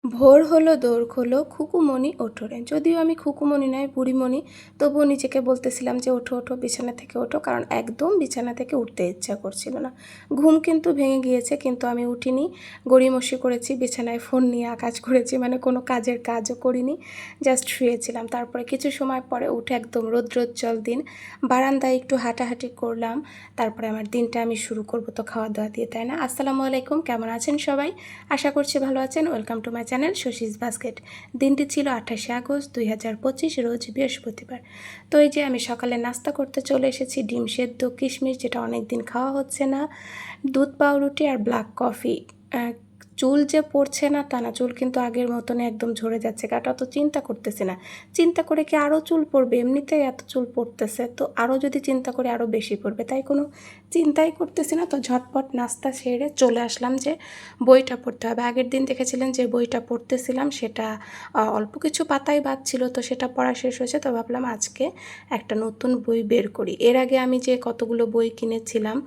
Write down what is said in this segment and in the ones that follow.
ভোর হলো দোর খোলো খুকুমণি ওঠো রে। যদিও আমি খুকুমণি নয় বুড়িমণি, তবুও নিজেকে বলতেছিলাম যে ওঠো ওঠো বিছানা থেকে ওঠো, কারণ একদম বিছানা থেকে উঠতে ইচ্ছা করছিল না। ঘুম কিন্তু ভেঙে গিয়েছে, কিন্তু আমি উঠিনি। গড়িমসি করেছি, বিছানায় ফোন নিয়ে কাজ করেছি, মানে কোনো কাজের কাজও করিনি, জাস্ট শুয়েছিলাম। তারপরে কিছু সময় পরে উঠে একদম রৌদ্রোজ্জ্বল দিন, বারান্দায় একটু হাঁটাহাঁটি করলাম। তারপরে আমার দিনটা আমি শুরু করবো তো খাওয়া দাওয়া দিয়ে, তাই না? আসসালামু আলাইকুম, কেমন আছেন সবাই? আশা করছি ভালো আছেন। Welcome to my channel Shashi's basket. দিনটি ছিল 28শে আগস্ট 2025, রোজ বৃহস্পতিবার। তো এই যে আমি সকালে নাস্তা করতে চলে এসেছি, ডিম সেদ্ধ, কিশমিশ, যেটা অনেক দিন খাওয়া হচ্ছে না, দুধ পাউরুটি আর ব্ল্যাক কফি। চুল যে পড়ছে না তা না, চুল কিন্তু আগের মতনই একদম ঝরে যাচ্ছে। কাটা তো চিন্তা করতেছি না, চিন্তা করে কি আরও চুল পড়বে? এমনিতেই এত চুল পড়তেছে, তো আরও যদি চিন্তা করে আরও বেশি পড়বে, তাই কোনো চিন্তাই করতেছি না। তো ঝটপট নাস্তা সেরে চলে আসলাম যে বইটা পড়তে হবে। আগের দিন দেখেছিলেন যে বইটা পড়তেছিলাম, সেটা অল্প কিছু পাতাই বাদ ছিল, তো সেটা পড়া শেষ হয়েছে। তো ভাবলাম আজকে একটা নতুন বই বের করি। এর আগে আমি যে কতগুলো বই কিনেছিলাম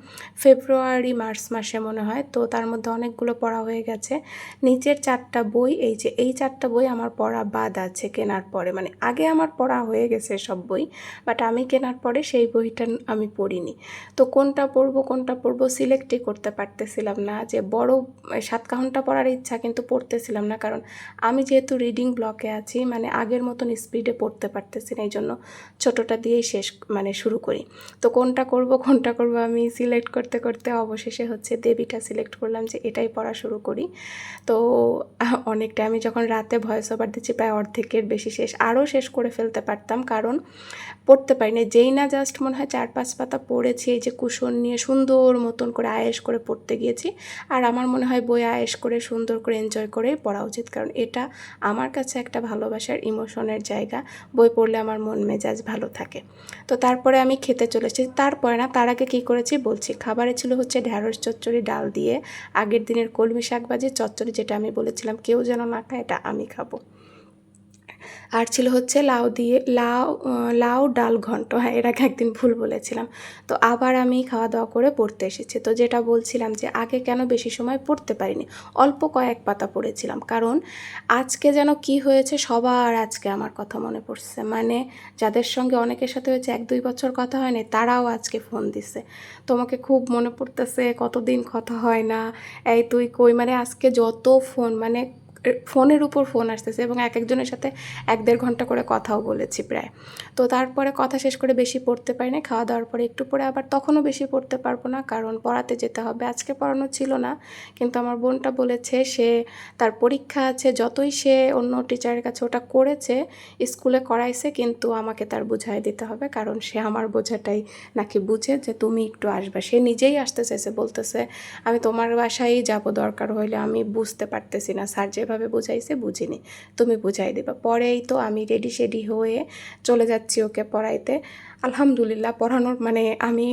ফেব্রুয়ারি মার্চ মাসে মনে হয়, তো তার মধ্যে অনেকগুলো পড়া হয়ে গেছে। নিচের 4টা বই, এই 4টা বই আমার পড়া বাদ আছে কেনার পরে, মানে আগে আমার পড়া হয়ে গেছে সব বই, বাট আমি কেনার পরে সেই বইটা আমি পড়িনি। তো কোনটা পড়বো সিলেক্টই করতে পারতেছিলাম না। যে বড় 7 ঘন্টা পড়ার ইচ্ছা, কিন্তু পড়তেছিলাম না, কারণ আমি যেহেতু রিডিং ব্লকে আছি, মানে আগের মতন স্পিডে পড়তে পারতেছি না, এই জন্য ছোটোটা দিয়েই শুরু করি। তো কোনটা করব আমি সিলেক্ট করতে করতে অবশেষে হচ্ছে দেবীটা সিলেক্ট করলাম যে এটাই পড়া শুরু করি। তো অনেকটা আমি যখন রাতে ভয়েস ওভার দিচ্ছি, প্রায় অর্ধেকের বেশি শেষ, আরও শেষ করে ফেলতে পারতাম, কারণ পড়তে পারিনি। যেই না জাস্ট মনে হয় 4-5 পাতা পড়েছি, এই যে কুশন নিয়ে সুন্দর মতন করে আয়েশ করে পড়তে গিয়েছি। আর আমার মনে হয় বই আয়েশ করে সুন্দর করে এনজয় করেই পড়া উচিত, কারণ এটা আমার কাছে একটা ভালোবাসার ইমোশনের জায়গা। বই পড়লে আমার মন মেজাজ ভালো থাকে। তো তারপরে আমি খেতে চলে এসেছি। তারপরে না, তার আগে কী করেছি বলছি। খাবারে ছিল হচ্ছে ঢ্যাঁড়স চচ্চড়ি ডাল দিয়ে, আগের দিনের কলমি শাক ভাজি, চচ্চড়ি, যেটা আমি বলেছিলাম কেউ যেন না খায়, এটা আমি খাবো। আর ছিল হচ্ছে লাউ ডাল ঘন্ট। হ্যাঁ, এর আগে একদিন ভুল বলেছিলাম। তো আবার আমি খাওয়া দাওয়া করে পড়তে এসেছি। তো যেটা বলছিলাম যে আগে কেন বেশি সময় পড়তে পারিনি, অল্প কয়েক পাতা পড়েছিলাম, কারণ আজকে যেন কি হয়েছে, সবার আজকে আমার কথা মনে পড়ছে। মানে যাদের সঙ্গে অনেকের সাথে হয়েছে 1-2 বছর কথা হয়নি, তারাও আজকে ফোন দিছে, তোমাকে খুব মনে পড়তেছে, কতদিন কথা হয় না, এই তুই কই। মানে আজকে যত ফোন, মানে ফোনের উপর ফোন আসতেছে, এবং একজনের সাথে 1-1.5 ঘন্টা করে কথাও বলেছি প্রায়। তো তারপরে কথা শেষ করে বেশি পড়তে পারি না। খাওয়া দাওয়ার পরে একটু পরে আবার তখনও বেশি পড়তে পারবো না, কারণ পড়াতে যেতে হবে। আজকে পড়ানো ছিল না, কিন্তু আমার বোনটা বলেছে সে তার পরীক্ষা আছে, যতই সে অন্য টিচারের কাছে ওটা করেছে, স্কুলে করাইছে, কিন্তু আমাকে তার বুঝাই দিতে হবে, কারণ সে আমার বোঝাটাই নাকি বুঝে, যে তুমি একটু আসবা। সে নিজেই আসতে চাইছে, বলতেছে আমি তোমার বাসায়ই যাব দরকার হইলে, আমি বুঝতে পারতেছি না, স্যার যেভাবে বুঝাইছে বুঝিনি, তুমি বুঝাই দেবা। পরেই তো আমি রেডি সেডি হয়ে চলে যাচ্ছি ওকে পড়াইতে। আলহামদুলিল্লাহ পড়ানোর, মানে আমি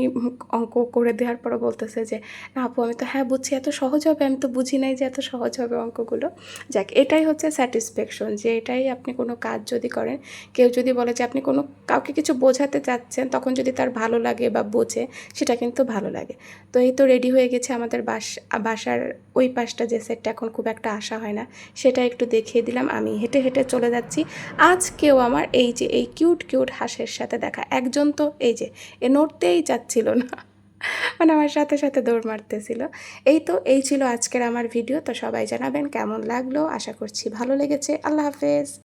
অঙ্ক করে দেওয়ার পরে বলতেছে যে না আপু, আমি তো হ্যাঁ বুঝছি, এত সহজ হবে, আমি তো বুঝি নাই যে এত সহজ হবে অঙ্কগুলো। যাক, এটাই হচ্ছে স্যাটিসফ্যাকশন, যে এটাই আপনি কোনো কাজ যদি করেন, কেউ যদি বলে যে আপনি কোনো কাউকে কিছু বোঝাতে চাচ্ছেন, তখন যদি তার ভালো লাগে বা বোঝে, সেটা কিন্তু ভালো লাগে। তো এই তো রেডি হয়ে গেছে। আমাদের বাসার ওই পাশটা, যে সেটটা এখন খুব একটা আসা হয় না, সেটা একটু দেখিয়ে দিলাম। আমি হেঁটে হেঁটে চলে যাচ্ছি। আজকেও আমার এই যে এই কিউট কিউট হাঁসের সাথে দেখা, একজন তো এই যে নড়তেই চাচ্ছিল না, মানে আমার সাথে সাথে দৌড় মারতেছিল। এই ছিল আজকের আমার ভিডিও। তো সবাই জানাবেন কেমন লাগলো, আশা করছি ভালো লেগেছে। আল্লাহ হাফেজ।